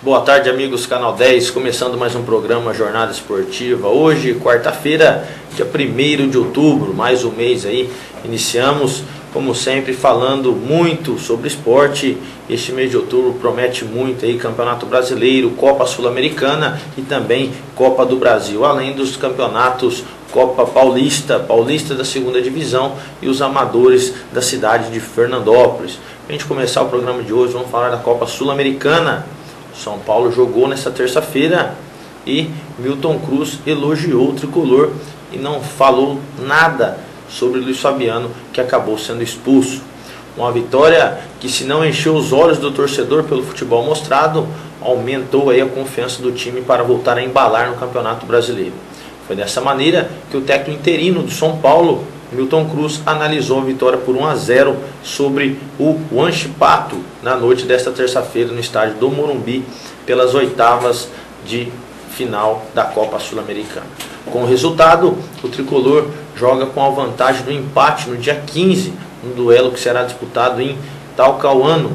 Boa tarde, amigos Canal 10, começando mais um programa Jornada Esportiva. Hoje, quarta-feira, dia 1º de outubro, mais um mês aí. Iniciamos, como sempre, falando muito sobre esporte. Este mês de outubro promete muito aí, Campeonato Brasileiro, Copa Sul-Americana e também Copa do Brasil, além dos campeonatos Copa Paulista, Paulista da segunda divisão e os amadores da cidade de Fernandópolis. Para a gente começar o programa de hoje, vamos falar da Copa Sul-Americana. São Paulo jogou nesta terça-feira e Milton Cruz elogiou o tricolor e não falou nada sobre Luiz Fabiano, que acabou sendo expulso. Uma vitória que, se não encheu os olhos do torcedor pelo futebol mostrado, aumentou aí a confiança do time para voltar a embalar no Campeonato Brasileiro. Foi dessa maneira que o técnico interino do São Paulo, Milton Cruz, analisou a vitória por 1-0 sobre o Huachipato na noite desta terça-feira no estádio do Morumbi pelas oitavas de final da Copa Sul-Americana. Com o resultado, o tricolor joga com a vantagem do empate no dia 15, um duelo que será disputado em Talcahuano.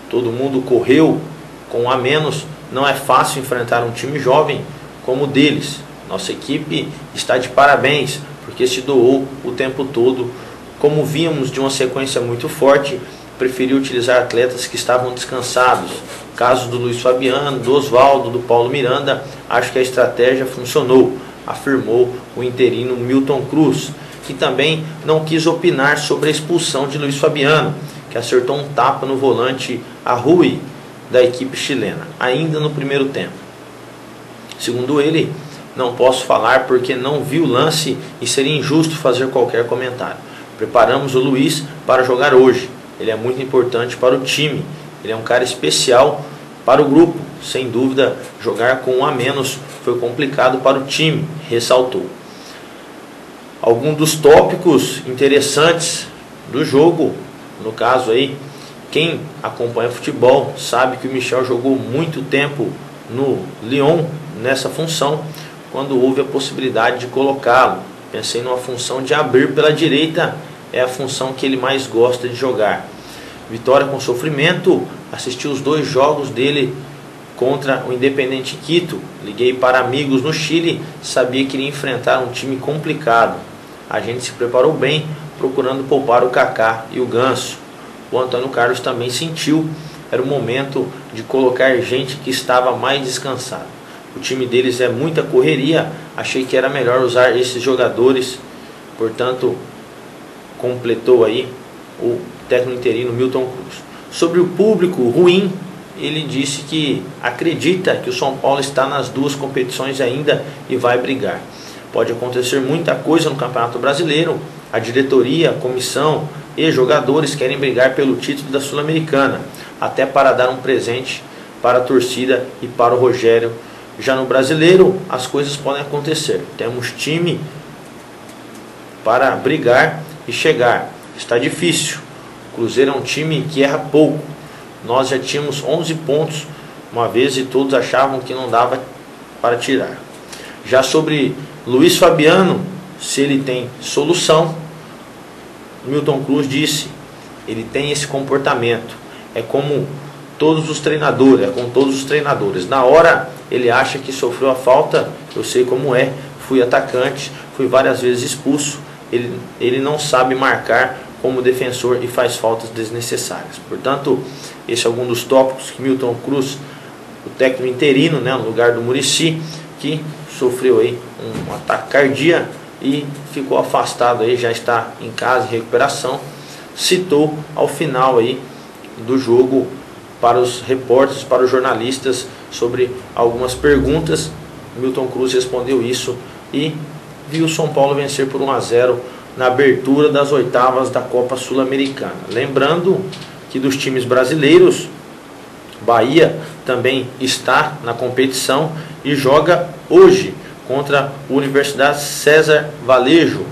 Todo mundo correu com a menos, não é fácil enfrentar um time jovem como o deles. Nossa equipe está de parabéns, porque se doou o tempo todo. Como víamos de uma sequência muito forte, preferiu utilizar atletas que estavam descansados. Caso do Luiz Fabiano, do Osvaldo, do Paulo Miranda, acho que a estratégia funcionou, afirmou o interino Milton Cruz, que também não quis opinar sobre a expulsão de Luiz Fabiano, que acertou um tapa no volante Arrui da equipe chilena, ainda no primeiro tempo. Segundo ele, não posso falar porque não vi o lance e seria injusto fazer qualquer comentário. Preparamos o Luiz para jogar hoje. Ele é muito importante para o time. Ele é um cara especial para o grupo. Sem dúvida, jogar com um a menos foi complicado para o time, ressaltou. Alguns dos tópicos interessantes do jogo, no caso aí, quem acompanha futebol sabe que o Michel jogou muito tempo no Lyon nessa função. Quando houve a possibilidade de colocá-lo, pensei numa função de abrir pela direita, é a função que ele mais gosta de jogar. Vitória com sofrimento, assisti os 2 jogos dele contra o Independiente Quito. Liguei para amigos no Chile, sabia que iria enfrentar um time complicado. A gente se preparou bem, procurando poupar o Kaká e o Ganso. O Antônio Carlos também sentiu, era o momento de colocar gente que estava mais descansada. O time deles é muita correria, achei que era melhor usar esses jogadores, portanto, completou aí o técnico interino Milton Cruz. Sobre o público ruim, ele disse que acredita que o São Paulo está nas 2 competições ainda e vai brigar. Pode acontecer muita coisa no Campeonato Brasileiro, a diretoria, a comissão e jogadores querem brigar pelo título da Sul-Americana, até para dar um presente para a torcida e para o Rogério. Já no Brasileiro, as coisas podem acontecer. Temos time para brigar e chegar. Está difícil. O Cruzeiro é um time que erra pouco. Nós já tínhamos 11 pontos uma vez e todos achavam que não dava para tirar. Já sobre Luiz Fabiano, se ele tem solução, Milton Cruz disse, ele tem esse comportamento. É como todos os treinadores, é com todos os treinadores. Na hora ele acha que sofreu a falta, eu sei como é, fui atacante, fui várias vezes expulso, ele não sabe marcar como defensor e faz faltas desnecessárias. Portanto, esse é algum dos tópicos que Milton Cruz, o técnico interino, né, no lugar do Muricy, que sofreu aí um ataque cardíaco e ficou afastado aí, já está em casa em recuperação, citou ao final aí do jogo para os repórteres, para os jornalistas, sobre algumas perguntas. Milton Cruz respondeu isso e viu o São Paulo vencer por 1-0 na abertura das oitavas da Copa Sul-Americana. Lembrando que dos times brasileiros, Bahia também está na competição e joga hoje contra a Universidade César Valejo.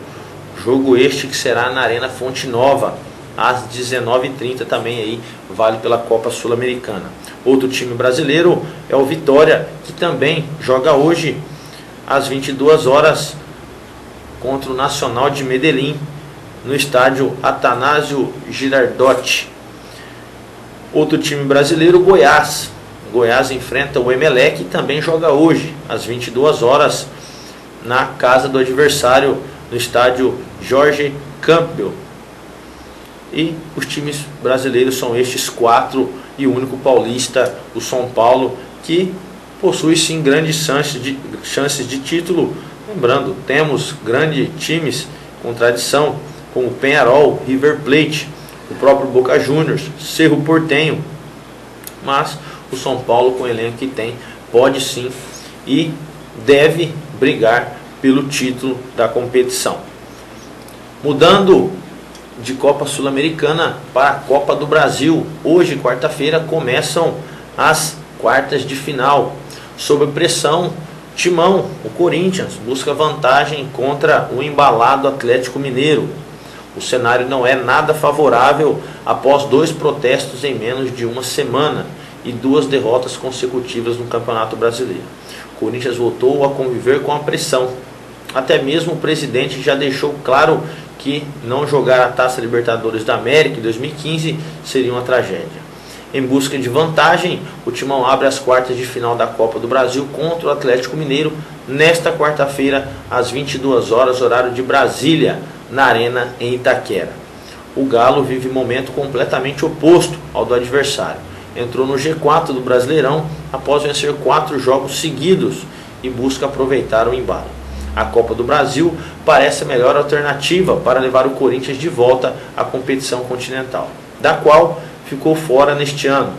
Jogo este que será na Arena Fonte Nova, às 19h30 também aí, vale pela Copa Sul-Americana. Outro time brasileiro é o Vitória, que também joga hoje às 22 horas contra o Nacional de Medellín, no estádio Atanásio Girardot. Outro time brasileiro, Goiás. Goiás enfrenta o Emelec e também joga hoje, às 22 horas, na casa do adversário, no estádio Jorge Campbell. E os times brasileiros são estes 4 e o único paulista, o São Paulo, que possui sim grandes chances de título. Lembrando, temos grandes times com tradição, como o Peñarol, River Plate, o próprio Boca Juniors, Cerro Porteño. Mas o São Paulo, com o elenco que tem, pode sim e deve brigar pelo título da competição. Mudando de Copa Sul-Americana para a Copa do Brasil, hoje, quarta-feira, começam as quartas de final. Sob pressão, Timão, o Corinthians, busca vantagem contra o embalado Atlético Mineiro. O cenário não é nada favorável após 2 protestos em menos de uma semana e 2 derrotas consecutivas no Campeonato Brasileiro. O Corinthians voltou a conviver com a pressão. Até mesmo o presidente já deixou claro que não jogar a Taça Libertadores da América em 2015 seria uma tragédia. Em busca de vantagem, o Timão abre as quartas de final da Copa do Brasil contra o Atlético Mineiro nesta quarta-feira, às 22 horas, horário de Brasília, na Arena em Itaquera. O Galo vive momento completamente oposto ao do adversário. Entrou no G4 do Brasileirão após vencer 4 jogos seguidos e busca aproveitar o embalo. A Copa do Brasil parece a melhor alternativa para levar o Corinthians de volta à competição continental, da qual ficou fora neste ano.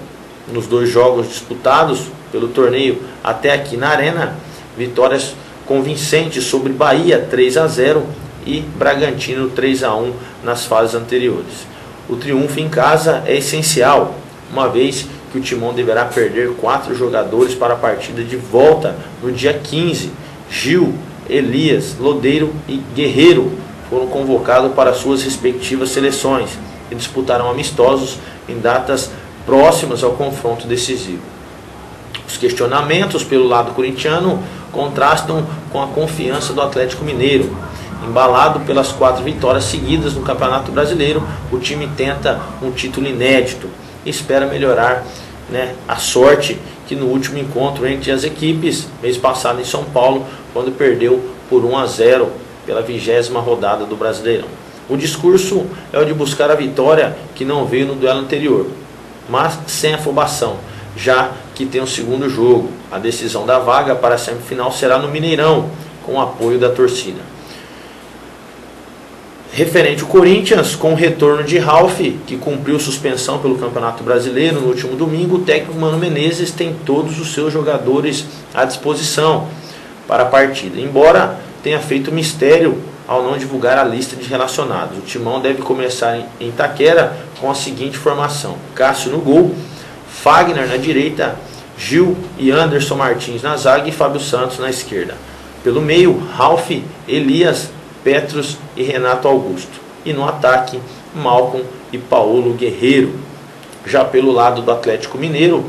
Nos 2 jogos disputados pelo torneio até aqui na Arena, vitórias convincentes sobre Bahia 3-0 e Bragantino 3-1 nas fases anteriores. O triunfo em casa é essencial, uma vez que o Timão deverá perder 4 jogadores para a partida de volta no dia 15. Gil, Elias, Lodeiro e Guerreiro foram convocados para suas respectivas seleções e disputarão amistosos em datas próximas ao confronto decisivo. Os questionamentos pelo lado corintiano contrastam com a confiança do Atlético Mineiro. Embalado pelas 4 vitórias seguidas no Campeonato Brasileiro, o time tenta um título inédito e espera melhorar, a sorte que no último encontro entre as equipes, mês passado em São Paulo, quando perdeu por 1-0 pela 20ª rodada do Brasileirão. O discurso é o de buscar a vitória que não veio no duelo anterior, mas sem afobação, já que tem o segundo jogo. A decisão da vaga para a semifinal será no Mineirão, com o apoio da torcida. Referente ao Corinthians, com o retorno de Ralf, que cumpriu suspensão pelo Campeonato Brasileiro no último domingo, o técnico Mano Menezes tem todos os seus jogadores à disposição para a partida, embora tenha feito mistério ao não divulgar a lista de relacionados. O Timão deve começar em Itaquera com a seguinte formação: Cássio no gol, Fagner na direita, Gil e Anderson Martins na zaga e Fábio Santos na esquerda. Pelo meio, Ralf, Elias, Petros e Renato Augusto. E no ataque, Malcom e Paulo Guerreiro. Já pelo lado do Atlético Mineiro,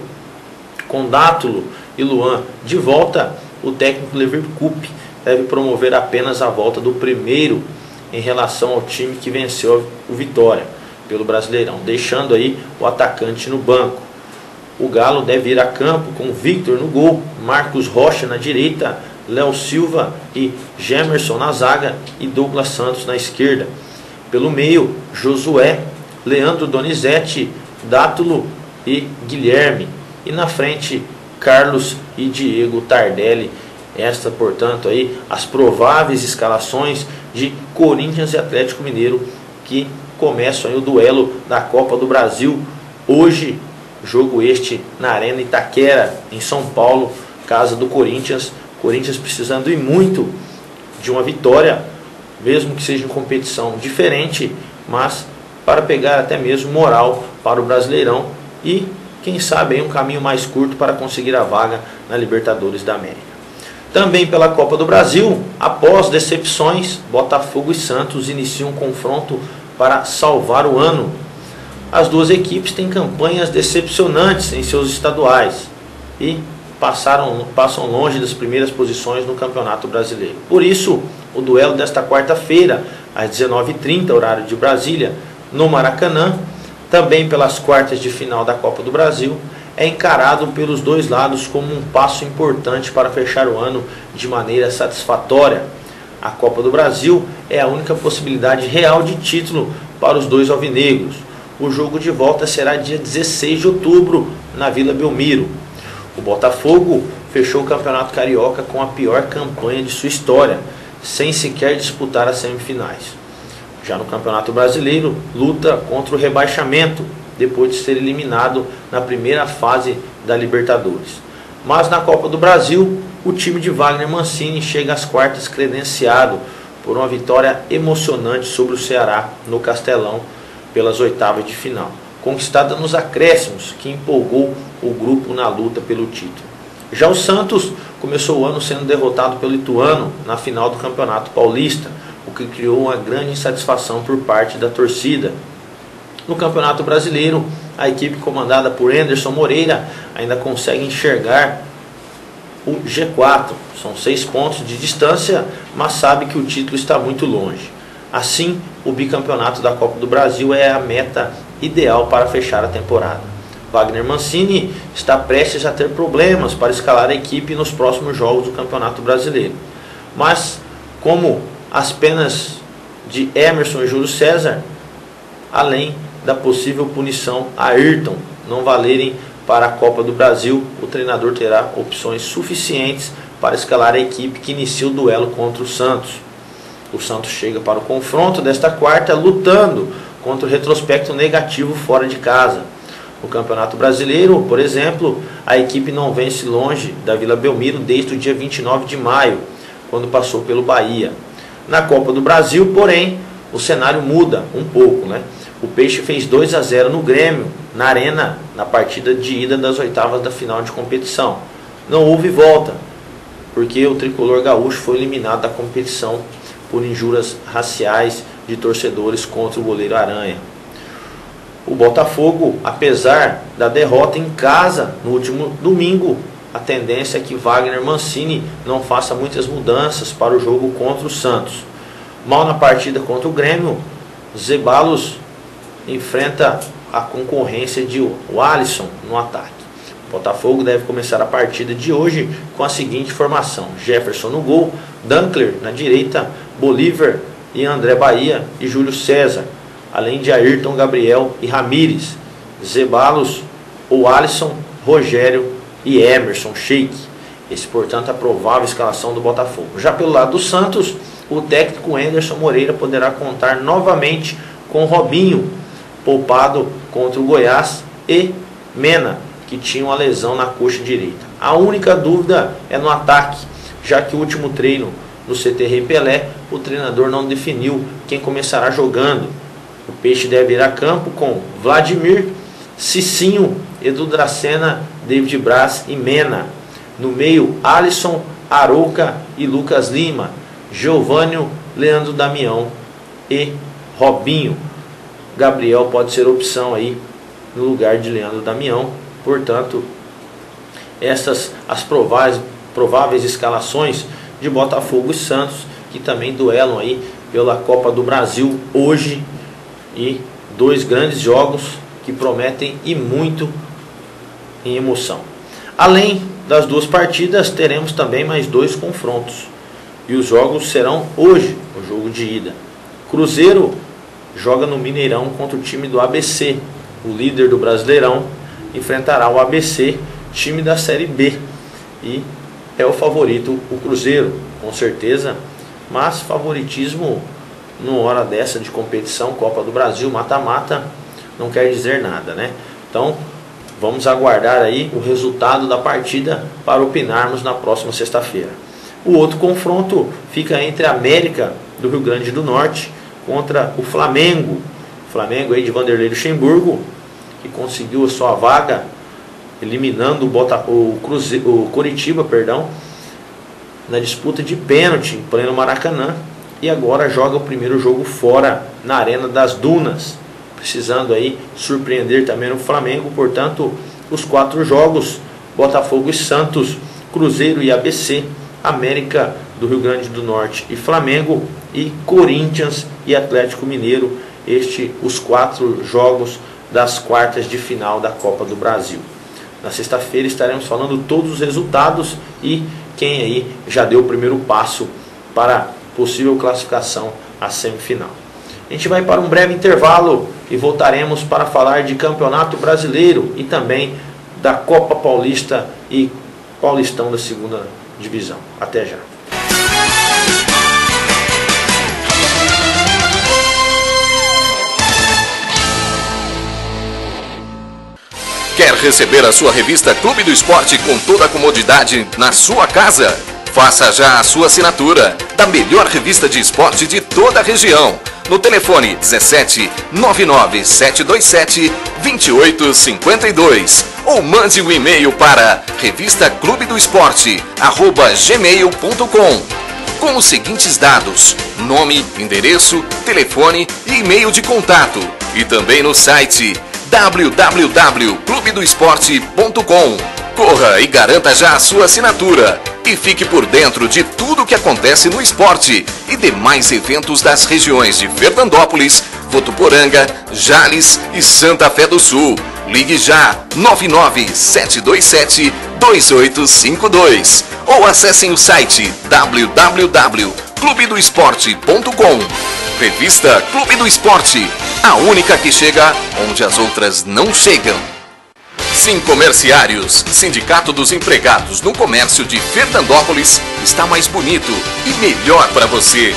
com Dátulo e Luan de volta, o técnico Leverkusen deve promover apenas a volta do primeiro em relação ao time que venceu o Vitória pelo Brasileirão, deixando aí o atacante no banco. O Galo deve ir a campo com Victor no gol, Marcos Rocha na direita, Léo Silva e Gemerson na zaga e Douglas Santos na esquerda. Pelo meio, Josué, Leandro Donizete, Dátulo e Guilherme. E na frente, Carlos e Diego Tardelli. Esta, portanto, aí as prováveis escalações de Corinthians e Atlético Mineiro, que começam aí o duelo da Copa do Brasil. Hoje, jogo este na Arena Itaquera, em São Paulo, casa do Corinthians. Corinthians precisando e muito de uma vitória, mesmo que seja em competição diferente, mas para pegar até mesmo moral para o Brasileirão e, quem sabe, aí um caminho mais curto para conseguir a vaga na Libertadores da América. Também pela Copa do Brasil, após decepções, Botafogo e Santos iniciam um confronto para salvar o ano. As 2 equipes têm campanhas decepcionantes em seus estaduais e passam longe das primeiras posições no Campeonato Brasileiro. Por isso, o duelo desta quarta-feira, às 19h30, horário de Brasília, no Maracanã, também pelas quartas de final da Copa do Brasil, é encarado pelos dois lados como um passo importante para fechar o ano de maneira satisfatória. A Copa do Brasil é a única possibilidade real de título para os dois alvinegros. O jogo de volta será dia 16 de outubro na Vila Belmiro. O Botafogo fechou o Campeonato Carioca com a pior campanha de sua história, sem sequer disputar as semifinais. Já no Campeonato Brasileiro, luta contra o rebaixamento, depois de ser eliminado na primeira fase da Libertadores. Mas na Copa do Brasil, o time de Wagner Mancini chega às quartas credenciado por uma vitória emocionante sobre o Ceará no Castelão pelas oitavas de final, conquistada nos acréscimos, que empolgou o grupo na luta pelo título. Já o Santos começou o ano sendo derrotado pelo Ituano na final do Campeonato Paulista, o que criou uma grande insatisfação por parte da torcida. No Campeonato Brasileiro, a equipe comandada por Anderson Moreira ainda consegue enxergar o G4. São 6 pontos de distância, mas sabe que o título está muito longe. Assim, o bicampeonato da Copa do Brasil é a meta ideal para fechar a temporada. Wagner Mancini está prestes a ter problemas para escalar a equipe nos próximos jogos do Campeonato Brasileiro. Mas, como as penas de Emerson e Júlio César, além da possível punição a Ayrton, não valerem para a Copa do Brasil, o treinador terá opções suficientes para escalar a equipe que inicia o duelo contra o Santos. O Santos chega para o confronto desta quarta lutando contra o retrospecto negativo fora de casa. No Campeonato Brasileiro, por exemplo, a equipe não vence longe da Vila Belmiro desde o dia 29 de maio, quando passou pelo Bahia. Na Copa do Brasil, porém, o cenário muda um pouco, né? O Peixe fez 2-0 no Grêmio, na Arena, na partida de ida das oitavas da final de competição. Não houve volta, porque o tricolor gaúcho foi eliminado da competição por injúrias raciais de torcedores contra o goleiro Aranha. O Botafogo, apesar da derrota em casa no último domingo, a tendência é que Wagner Mancini não faça muitas mudanças para o jogo contra o Santos. Mal na partida contra o Grêmio, Zeballos enfrenta a concorrência de Alisson no ataque. O Botafogo deve começar a partida de hoje com a seguinte formação: Jefferson no gol, Dankler na direita, Bolívar e André Bahia e Júlio César, além de Ayrton, Gabriel e Ramírez, Zeballos, ou Alisson, Rogério e Emerson Sheik. Esse, portanto, a provável escalação do Botafogo. Já pelo lado do Santos, o técnico Anderson Moreira poderá contar novamente com Robinho, poupado contra o Goiás, e Mena, que tinha uma lesão na coxa direita. A única dúvida é no ataque, já que o último treino no CT Rei Pelé, o treinador não definiu quem começará jogando. O Peixe deve ir a campo com Vladimir, Cicinho, Edu Dracena, David Braz e Mena. No meio, Alisson, Arouca e Lucas Lima, Geovânio, Leandro Damião e Robinho. Gabriel pode ser opção aí no lugar de Leandro Damião. Portanto, essas as prováveis escalações de Botafogo e Santos, que também duelam aí pela Copa do Brasil hoje, e 2 grandes jogos que prometem e muito em emoção. Além das 2 partidas, teremos também mais 2 confrontos, e os jogos serão hoje, o jogo de ida. Cruzeiro joga no Mineirão contra o time do ABC. O líder do Brasileirão enfrentará o ABC, time da Série B, e é o favorito o Cruzeiro, com certeza, mas favoritismo numa hora dessa de competição, Copa do Brasil, mata-mata, não quer dizer nada, né? Então, vamos aguardar aí o resultado da partida para opinarmos na próxima sexta-feira. O outro confronto fica entre a América do Rio Grande do Norte contra o Flamengo. O Flamengo aí de Vanderlei Luxemburgo, que conseguiu a sua vaga eliminando o Coritiba, na disputa de pênalti em pleno Maracanã, e agora joga o primeiro jogo fora na Arena das Dunas, precisando aí surpreender também o Flamengo. Portanto, os 4 jogos: Botafogo e Santos, Cruzeiro e ABC, América do Rio Grande do Norte e Flamengo, e Corinthians e Atlético Mineiro. Os 4 jogos das quartas de final da Copa do Brasil. Na sexta-feira estaremos falando todos os resultados e quem aí já deu o primeiro passo para possível classificação à semifinal. A gente vai para um breve intervalo e voltaremos para falar de Campeonato Brasileiro e também da Copa Paulista e Paulistão da segunda divisão. Até já. Quer receber a sua revista Clube do Esporte com toda a comodidade na sua casa? Faça já a sua assinatura da melhor revista de esporte de toda a região. No telefone 17 99 727 2852 ou mande um e-mail para revistaclubedoesporte@gmail.com com os seguintes dados: nome, endereço, telefone e e-mail de contato, e também no site www.clubedoesporte.com. Corra e garanta já a sua assinatura e fique por dentro de tudo o que acontece no esporte e demais eventos das regiões de Fernandópolis, Votuporanga, Jales e Santa Fé do Sul. Ligue já 99-727-2852 ou acessem o site www.clubedoesporte.com. Revista Clube do Esporte, a única que chega onde as outras não chegam. Sincomerciários, Sindicato dos Empregados no Comércio de Fernandópolis, está mais bonito e melhor para você.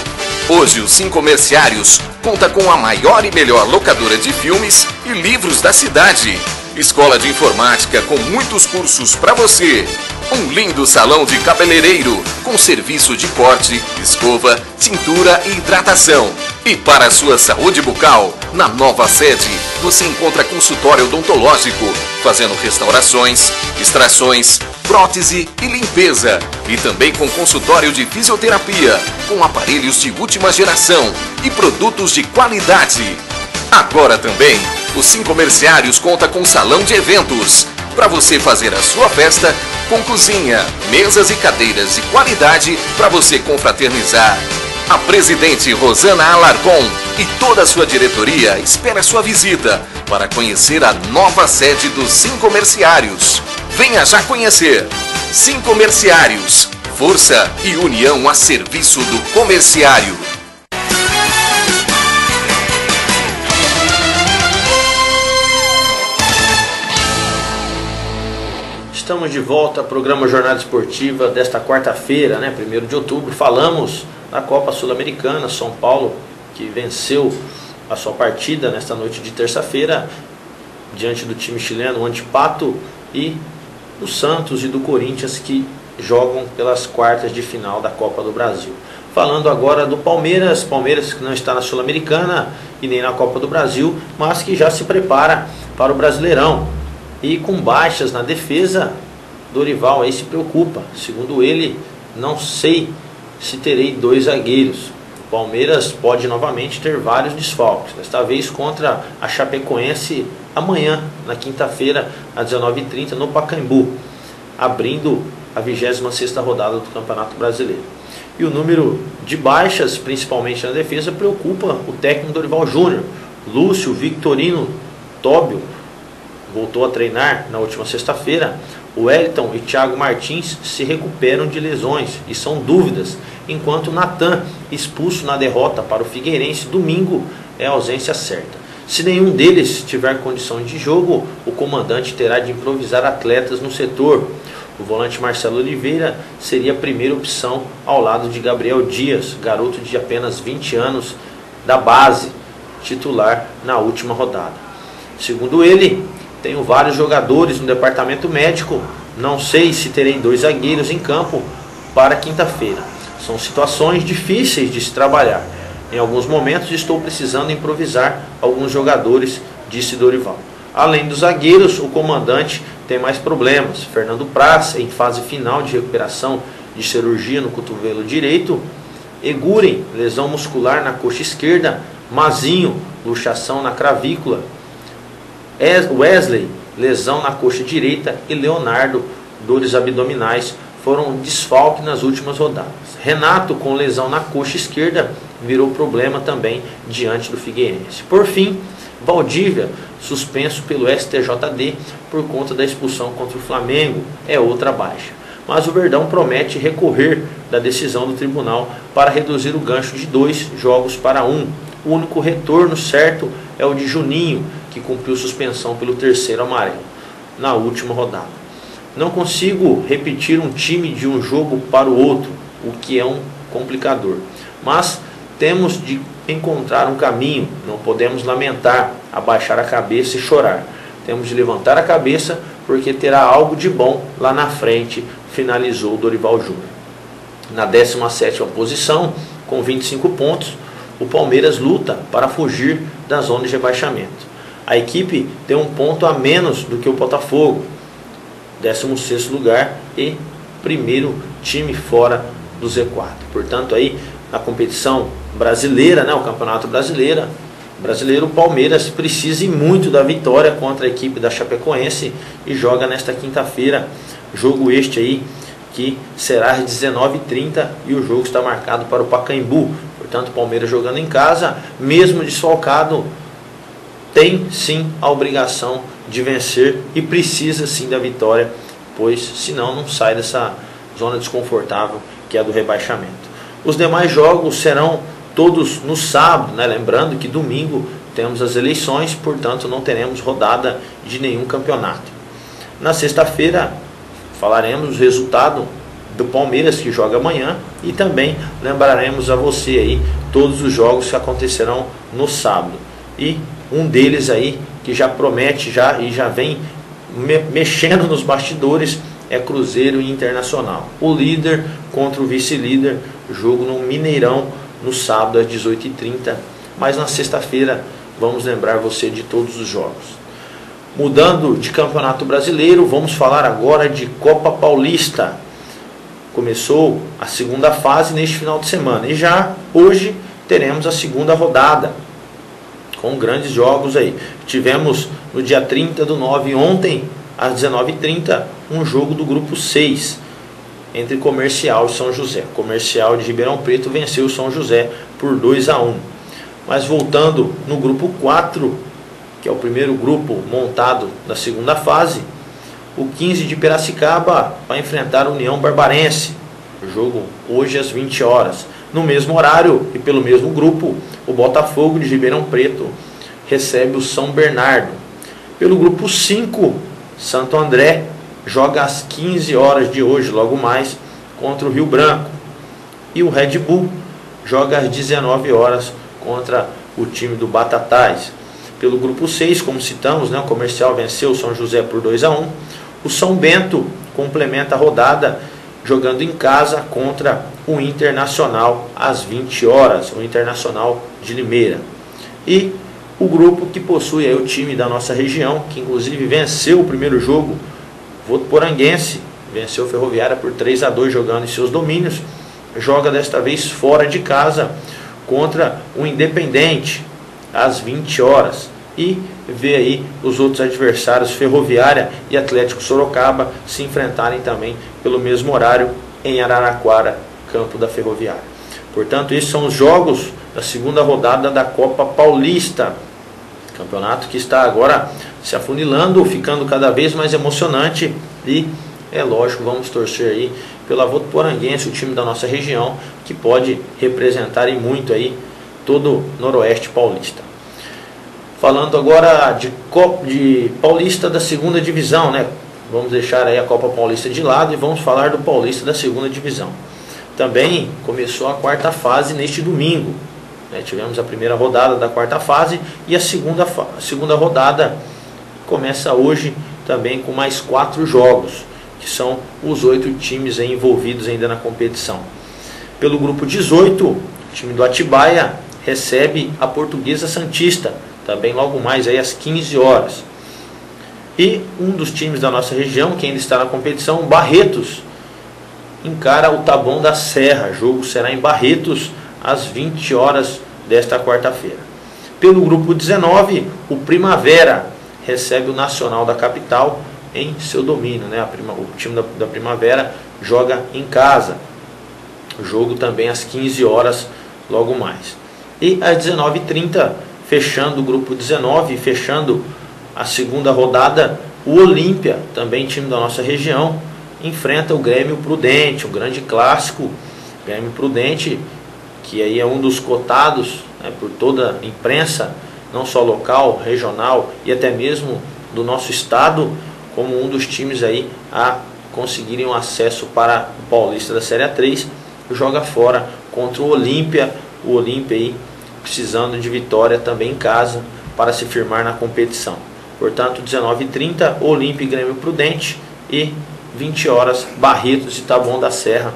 Hoje o Sincomerciários conta com a maior e melhor locadora de filmes e livros da cidade. Escola de informática com muitos cursos para você. Um lindo salão de cabeleireiro com serviço de corte, escova, tintura e hidratação. E para a sua saúde bucal, na nova sede, você encontra consultório odontológico, fazendo restaurações, extrações, prótese e limpeza. E também com consultório de fisioterapia, com aparelhos de última geração e produtos de qualidade. Agora também, o Sincomerciários conta com salão de eventos, para você fazer a sua festa com cozinha, mesas e cadeiras de qualidade para você confraternizar. A presidente Rosana Alarcon e toda a sua diretoria espera sua visita para conhecer a nova sede dos Sincomerciários. Venha já conhecer. Sincomerciários, força e união a serviço do comerciário. Estamos de volta ao programa Jornada Esportiva desta quarta-feira, 1º de outubro. Falamos da Copa Sul-Americana, São Paulo, que venceu a sua partida nesta noite de terça-feira, diante do time chileno, o Antipato, e do Santos e do Corinthians, que jogam pelas quartas de final da Copa do Brasil. Falando agora do Palmeiras que não está na Sul-Americana e nem na Copa do Brasil, mas que já se prepara para o Brasileirão. E com baixas na defesa, Dorival aí se preocupa. Segundo ele, não sei se terei 2 zagueiros. O Palmeiras pode novamente ter vários desfalques, desta vez contra a Chapecoense amanhã, na quinta-feira, às 19h30, no Pacaembu, abrindo a 26ª rodada do Campeonato Brasileiro. E o número de baixas, principalmente na defesa, preocupa o técnico Dorival Júnior. Lúcio, Victorino, Tóbio voltou a treinar na última sexta-feira. O Wellington e Thiago Martins se recuperam de lesões e são dúvidas, enquanto Natan, expulso na derrota para o Figueirense domingo, é a ausência certa. Se nenhum deles tiver condição de jogo, o comandante terá de improvisar atletas no setor. O volante Marcelo Oliveira seria a primeira opção ao lado de Gabriel Dias, garoto de apenas 20 anos da base, titular na última rodada. Segundo ele, tenho vários jogadores no departamento médico, não sei se terei 2 zagueiros em campo para quinta-feira. São situações difíceis de se trabalhar. Em alguns momentos estou precisando improvisar alguns jogadores, disse Dorival. Além dos zagueiros, o comandante tem mais problemas. Fernando Praz, em fase final de recuperação de cirurgia no cotovelo direito. Eguren, lesão muscular na coxa esquerda. Mazinho, luxação na cravícula. Wesley, lesão na coxa direita, e Leonardo, dores abdominais, foram desfalque nas últimas rodadas. Renato, com lesão na coxa esquerda, virou problema também diante do Figueirense. Por fim, Valdívia suspenso pelo STJD por conta da expulsão contra o Flamengo, é outra baixa. Mas o Verdão promete recorrer da decisão do tribunal para reduzir o gancho de 2 jogos para 1. O único retorno certo é o de Juninho, que cumpriu suspensão pelo 3º amarelo na última rodada. Não consigo repetir um time de um jogo para o outro, o que é um complicador. Mas temos de encontrar um caminho, não podemos lamentar, abaixar a cabeça e chorar. Temos de levantar a cabeça porque terá algo de bom lá na frente, finalizou Dorival Júnior. Na 17ª posição, com 25 pontos, o Palmeiras luta para fugir da zona de rebaixamento. A equipe tem um ponto a menos do que o Botafogo, 16º lugar e primeiro time fora do Z4. Portanto, aí na competição brasileira, o Campeonato Brasileiro, o Palmeiras precisa muito da vitória contra a equipe da Chapecoense e joga nesta quinta-feira, jogo este aí que será às 19h30 e o jogo está marcado para o Pacaembu. Portanto, o Palmeiras jogando em casa, mesmo desfalcado, tem sim a obrigação de vencer e precisa sim da vitória, pois senão não sai dessa zona desconfortável que é a do rebaixamento. Os demais jogos serão todos no sábado, lembrando que domingo temos as eleições, portanto não teremos rodada de nenhum campeonato. Na sexta-feira falaremos o resultado do Palmeiras, que joga amanhã, e também lembraremos a você aí todos os jogos que acontecerão no sábado. E um deles aí que já promete e já vem mexendo nos bastidores é Cruzeiro e Internacional. O líder contra o vice-líder, jogo no Mineirão no sábado às 18h30, mas na sexta-feira vamos lembrar você de todos os jogos. Mudando de Campeonato Brasileiro, vamos falar agora de Copa Paulista. Começou a segunda fase neste final de semana e já hoje teremos a segunda rodada com grandes jogos aí. Tivemos no dia 30/9 ontem às 19h30 um jogo do grupo 6 entre Comercial e São José. Comercial de Ribeirão Preto venceu o São José por 2-1. Mas voltando no grupo 4, que é o primeiro grupo montado da segunda fase, o 15 de Piracicaba vai enfrentar a União Barbarense. O jogo hoje às 20 horas. No mesmo horário e pelo mesmo grupo, o Botafogo de Ribeirão Preto recebe o São Bernardo. Pelo grupo 5, Santo André joga às 15 horas de hoje, logo mais, contra o Rio Branco. E o Red Bull joga às 19 horas contra o time do Batatais. Pelo grupo 6, como citamos, o Comercial venceu o São José por 2-1. O São Bento complementa a rodada jogando em casa contra o Internacional às 20 horas, o Internacional de Limeira. E o grupo que possui aí o time da nossa região, que inclusive venceu o primeiro jogo, Votuporanguense, venceu o Ferroviária por 3-2 jogando em seus domínios, joga desta vez fora de casa contra o Independente às 20 horas. E vê aí os outros adversários, Ferroviária e Atlético Sorocaba, se enfrentarem também pelo mesmo horário em Araraquara, campo da Ferroviária. Portanto, esses são os jogos da segunda rodada da Copa Paulista. Campeonato que está agora se afunilando, ficando cada vez mais emocionante. E é lógico, vamos torcer aí pela Votuporanguense, o time da nossa região, que pode representar e muito aí todo o Noroeste Paulista. Falando agora de Paulista da segunda divisão, Vamos deixar aí a Copa Paulista de lado e vamos falar do Paulista da segunda divisão. Também começou a quarta fase neste domingo. Tivemos a primeira rodada da quarta fase e a segunda rodada começa hoje também com mais 4 jogos, que são os 8 times envolvidos ainda na competição. Pelo grupo 18, o time do Atibaia recebe a Portuguesa Santista, também logo mais aí às 15 horas. E um dos times da nossa região, que ainda está na competição, Barretos, encara o Taboão da Serra. O jogo será em Barretos às 20 horas desta quarta-feira. Pelo grupo 19, o Primavera recebe o Nacional da Capital em seu domínio. O time da Primavera joga em casa. O jogo também às 15 horas, logo mais. E às 19h30, fechando o grupo 19, fechando a segunda rodada, o Olímpia, também time da nossa região, enfrenta o Grêmio Prudente, um grande clássico. Grêmio Prudente, que aí é um dos cotados, né, por toda a imprensa, não só local, regional e até mesmo do nosso estado, como um dos times aí a conseguirem um acesso para o Paulista da Série A3, joga fora contra o Olímpia aí precisando de vitória também em casa para se firmar na competição. Portanto, 19h30, Olímpia e Grêmio Prudente, e 20 horas, Barretos e Taboão da Serra,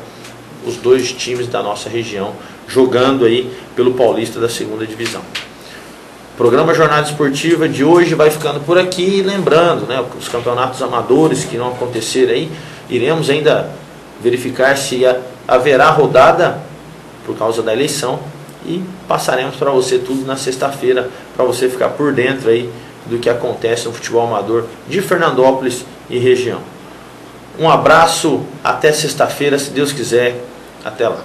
os dois times da nossa região, jogando aí pelo Paulista da segunda divisão. O programa Jornada Esportiva de hoje vai ficando por aqui, lembrando, né, os campeonatos amadores que não aconteceram aí, iremos ainda verificar se haverá rodada por causa da eleição, e passaremos para você tudo na sexta-feira, para você ficar por dentro aí do que acontece no futebol amador de Fernandópolis e região. Um abraço, até sexta-feira, se Deus quiser, até lá.